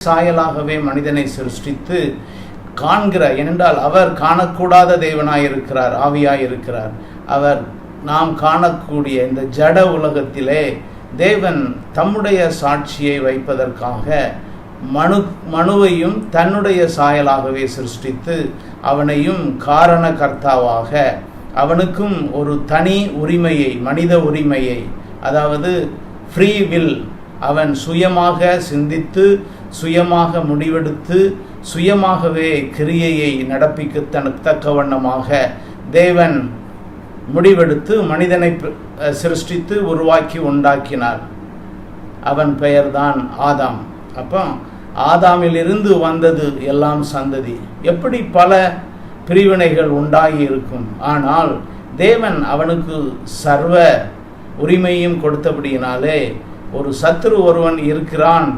சாயலாகவே மனிதனை சிருஷ்டித்து காண்கிறார். ஏனென்றால் அவர் காணக்கூடாத தேவனாயிருக்கிறார், ஆவியாயிருக்கிறார். அவர் நாம் காணக்கூடிய இந்த ஜட உலகத்திலே தேவன் தம்முடைய சாட்சியை வைப்பதற்காக மனுவையும் தன்னுடைய சாயலாகவே சிருஷ்டித்து அவனையும் காரண கர்த்தாவாக, அவனுக்கும் ஒரு தனி உரிமையை, மனித உரிமையை, அதாவது ஃப்ரீ வில், அவன் சுயமாக சிந்தித்து சுயமாக முடிவெடுத்து சுயமாகவே கிரியையை நடப்பிக்க தக்க வண்ணமாக தேவன் முடிவெடுத்து மனிதனை சிருஷ்டித்து உருவாக்கி உண்டாக்கினார். அவன் பெயர்தான் ஆதாம். அப்போ ஆதாமிலிருந்து வந்தது எல்லாம் சந்ததி. எப்படி பல பிரிவினைகள் உண்டாகி இருக்கும், ஆனால் தேவன் அவனுக்கு சர்வ உரிமையும் கொடுத்தபடியினாலே ஒரு சத்துரு ஒருவன் இருக்கிறான்